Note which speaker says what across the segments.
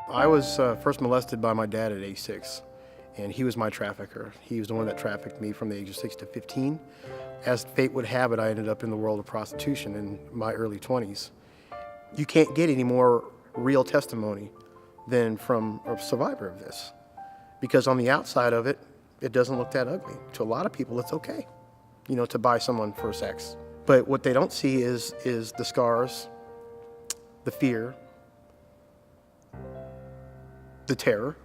Speaker 1: I was first molested by my dad at age 6, and he was my trafficker. He was the one that trafficked me from the age of 6 to 15. As fate would have it, I ended up in the world of prostitution in my early 20s. You can't get any more real testimony than from a survivor of this, because on the outside of it, it doesn't look that ugly. To a lot of people, it's okay, to buy someone for sex. But what they don't see is the scars, the fear, the terror,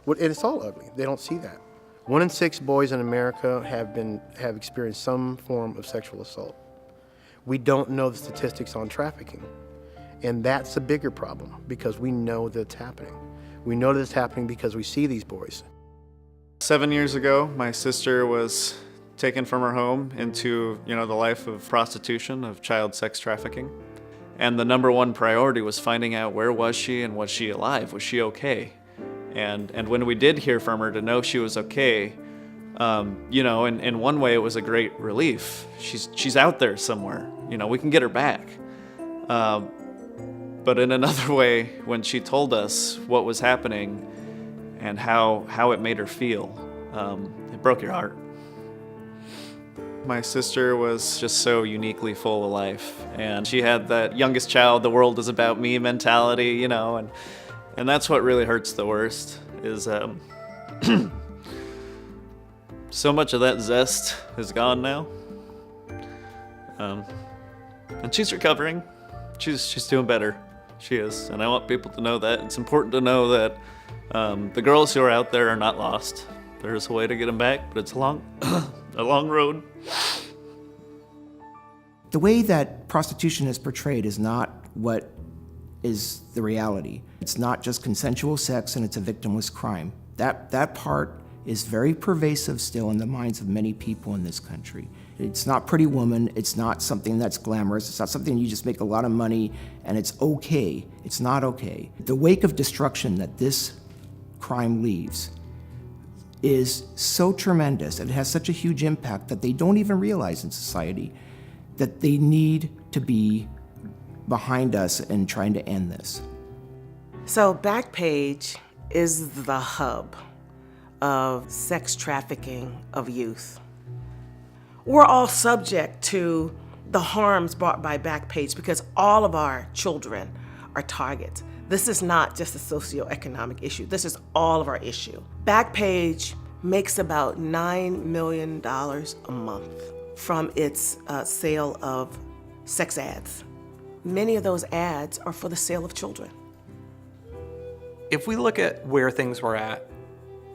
Speaker 1: and it's all ugly. They don't see that. 1 in 6 boys in America have experienced some form of sexual assault. We don't know the statistics on trafficking, and that's a bigger problem because we know that it's happening. We know that it's happening because we see these boys.
Speaker 2: 7 years ago, my sister was taken from her home into, the life of prostitution, of child sex trafficking. And the number one priority was finding out where was she and was she alive? Was she okay? And when we did hear from her to know she was okay, in one way it was a great relief. She's out there somewhere. We can get her back. But in another way, when she told us what was happening and how it made her feel, it broke your heart. My sister was just so uniquely full of life, and she had that youngest child, the world is about me mentality, and that's what really hurts the worst, is so much of that zest is gone now. And she's recovering. She's doing better. She is, and I want people to know that. It's important to know that the girls who are out there are not lost. There's a way to get them back, but it's a long road.
Speaker 3: The way that prostitution is portrayed is not what is the reality. It's not just consensual sex and it's a victimless crime. That part is very pervasive still in the minds of many people in this country. It's not Pretty Woman, it's not something that's glamorous, it's not something you just make a lot of money and it's okay. It's not okay. The wake of destruction that this crime leaves is so tremendous, and it has such a huge impact that they don't even realize in society that they need to be behind us in trying to end this.
Speaker 4: So Backpage is the hub of sex trafficking of youth. We're all subject to the harms brought by Backpage because all of our children are targets. This is not just a socioeconomic issue. This is all of our issue. Backpage makes about $9 million a month from its sale of sex ads. Many of those ads are for the sale of children.
Speaker 5: If we look at where things were at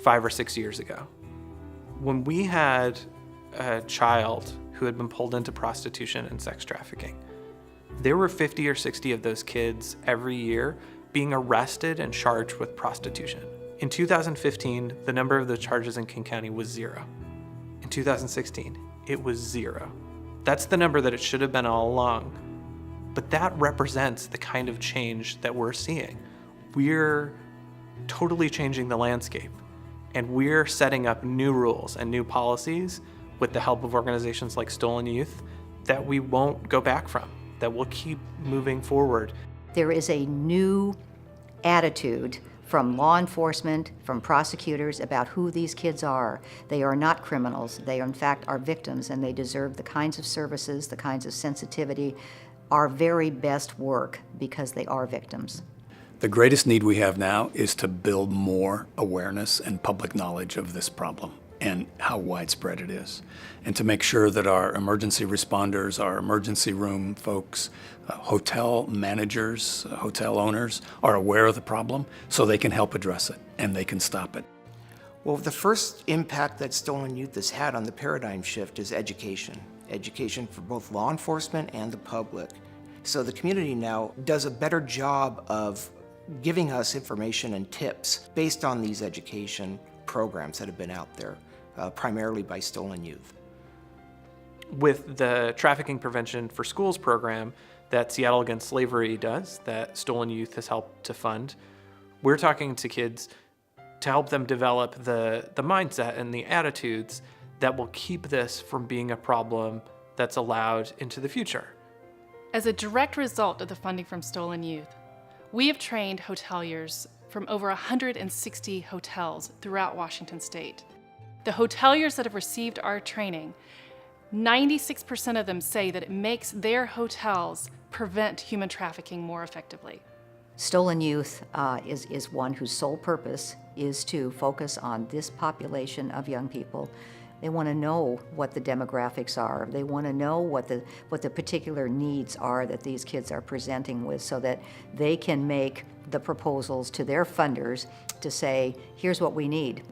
Speaker 5: 5 or 6 years ago, when we had a child who had been pulled into prostitution and sex trafficking, there were 50 or 60 of those kids every year being arrested and charged with prostitution. In 2015, the number of the charges in King County was 0. In 2016, it was 0. That's the number that it should have been all along. But that represents the kind of change that we're seeing. We're totally changing the landscape, and we're setting up new rules and new policies with the help of organizations like Stolen Youth that we won't go back from, that we'll keep moving forward.
Speaker 6: There is a new attitude from law enforcement, from prosecutors about who these kids are. They are not criminals. They, in fact, are victims, and they deserve the kinds of services, the kinds of sensitivity, our very best work, because they are victims.
Speaker 7: The greatest need we have now is to build more awareness and public knowledge of this problem and how widespread it is, and to make sure that our emergency responders, our emergency room folks, hotel managers, hotel owners are aware of the problem so they can help address it and they can stop it.
Speaker 3: Well, the first impact that Stolen Youth has had on the paradigm shift is education. Education for both law enforcement and the public. So the community now does a better job of giving us information and tips based on these education programs that have been out there, primarily by Stolen Youth.
Speaker 5: With the Trafficking Prevention for Schools program that Seattle Against Slavery does, that Stolen Youth has helped to fund, we're talking to kids to help them develop the mindset and the attitudes that will keep this from being a problem that's allowed into the future.
Speaker 8: As a direct result of the funding from Stolen Youth, we have trained hoteliers from over 160 hotels throughout Washington state. The hoteliers that have received our training, 96% of them say that it makes their hotels prevent human trafficking more effectively.
Speaker 6: Stolen Youth is one whose sole purpose is to focus on this population of young people. They want to know what the demographics are. They want to know what the particular needs are that these kids are presenting with, so that they can make the proposals to their funders to say, here's what we need.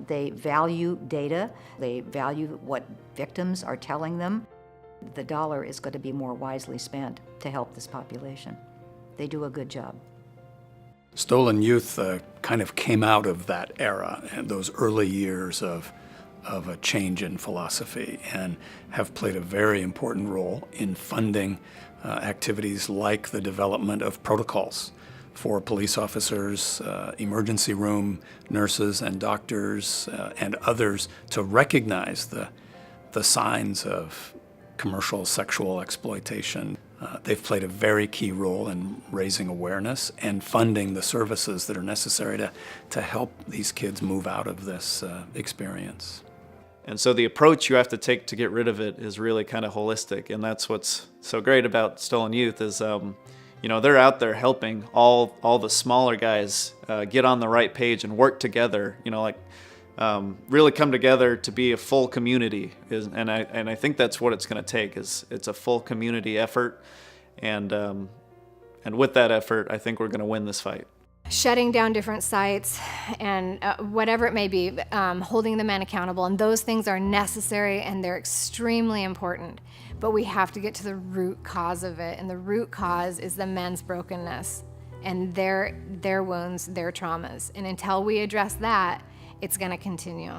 Speaker 6: They value data. They value what victims are telling them. The dollar is going to be more wisely spent to help this population. They do a good job.
Speaker 7: Stolen Youth kind of came out of that era and those early years of a change in philosophy, and have played a very important role in funding activities like the development of protocols for police officers, emergency room nurses and doctors, and others to recognize the signs of commercial sexual exploitation. They've played a very key role in raising awareness and funding the services that are necessary to help these kids move out of this experience.
Speaker 2: And so the approach you have to take to get rid of it is really kind of holistic, and that's what's so great about Stolen Youth is, they're out there helping all the smaller guys get on the right page and work together. Really come together to be a full community. And I think that's what it's going to take. It's a full community effort, and with that effort, I think we're going to win this fight.
Speaker 9: Shutting down different sites and whatever it may be, holding the men accountable, and those things are necessary and they're extremely important. But we have to get to the root cause of it, and the root cause is the men's brokenness and their wounds, their traumas. And until we address that, it's going to continue.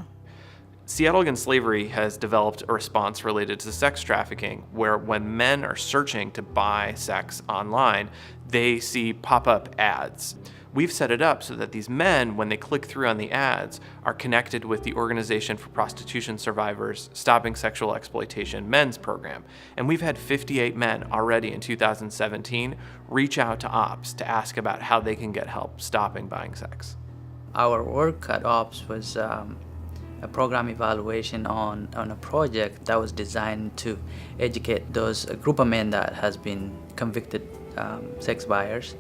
Speaker 5: Seattle Against Slavery has developed a response related to sex trafficking, where when men are searching to buy sex online, they see pop-up ads. We've set it up so that these men, when they click through on the ads, are connected with the Organization for Prostitution Survivors Stopping Sexual Exploitation Men's Program. And we've had 58 men already in 2017 reach out to OPS to ask about how they can get help stopping buying sex.
Speaker 10: Our work at OPS was a program evaluation on a project that was designed to educate a group of men that has been convicted sex buyers.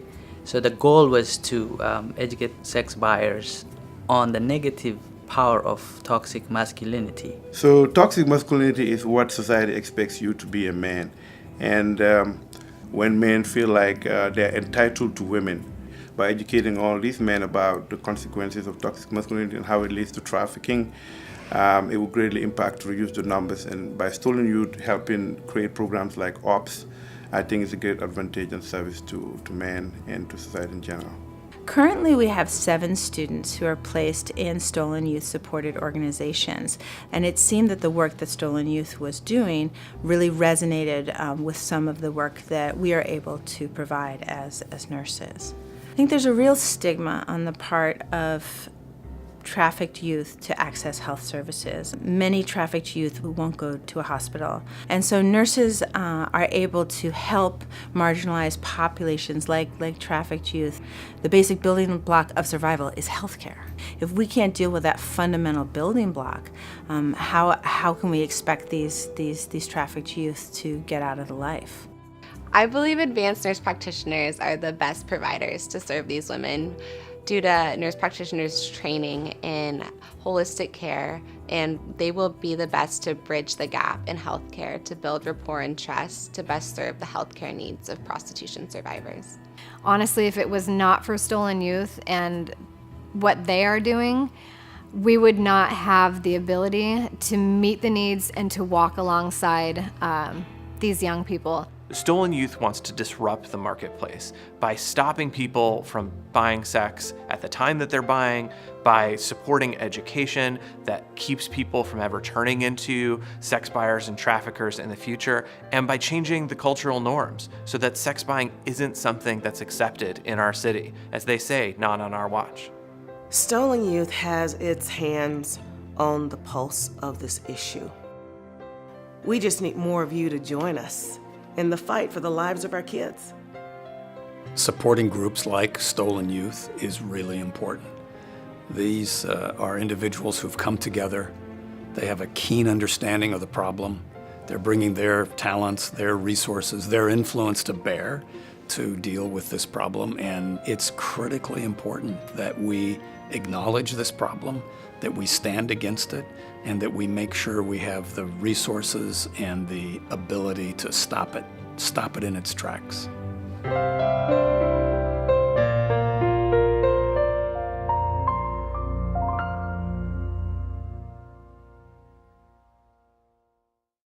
Speaker 10: So the goal was to educate sex buyers on the negative power of toxic masculinity.
Speaker 11: So toxic masculinity is what society expects you to be a man. And when men feel like they're entitled to women, by educating all these men about the consequences of toxic masculinity and how it leads to trafficking, it will greatly impact to reduce the numbers. And by Stolen Youth helping create programs like OPS, I think it's a great advantage and service to men and to society in general.
Speaker 12: Currently, we have 7 students who are placed in Stolen Youth supported organizations, and it seemed that the work that Stolen Youth was doing really resonated with some of the work that we are able to provide as nurses. I think there's a real stigma on the part of trafficked youth to access health services. Many trafficked youth who won't go to a hospital. And so nurses are able to help marginalized populations like trafficked youth. The basic building block of survival is healthcare. If we can't deal with that fundamental building block, how can we expect these trafficked youth to get out of the life?
Speaker 13: I believe advanced nurse practitioners are the best providers to serve these women due to nurse practitioners' training in holistic care, and they will be the best to bridge the gap in healthcare to build rapport and trust to best serve the healthcare needs of prostitution survivors.
Speaker 9: Honestly, if it was not for Stolen Youth and what they are doing, we would not have the ability to meet the needs and to walk alongside these young people.
Speaker 5: Stolen Youth wants to disrupt the marketplace by stopping people from buying sex at the time that they're buying, by supporting education that keeps people from ever turning into sex buyers and traffickers in the future, and by changing the cultural norms so that sex buying isn't something that's accepted in our city. As they say, not on our watch.
Speaker 4: Stolen Youth has its hands on the pulse of this issue. We just need more of you to join us in the fight for the lives of our kids.
Speaker 7: Supporting groups like Stolen Youth is really important. These are individuals who've come together. They have a keen understanding of the problem. They're bringing their talents, their resources, their influence to bear to deal with this problem. And it's critically important that we acknowledge this problem, that we stand against it, and that we make sure we have the resources and the ability to stop it in its tracks.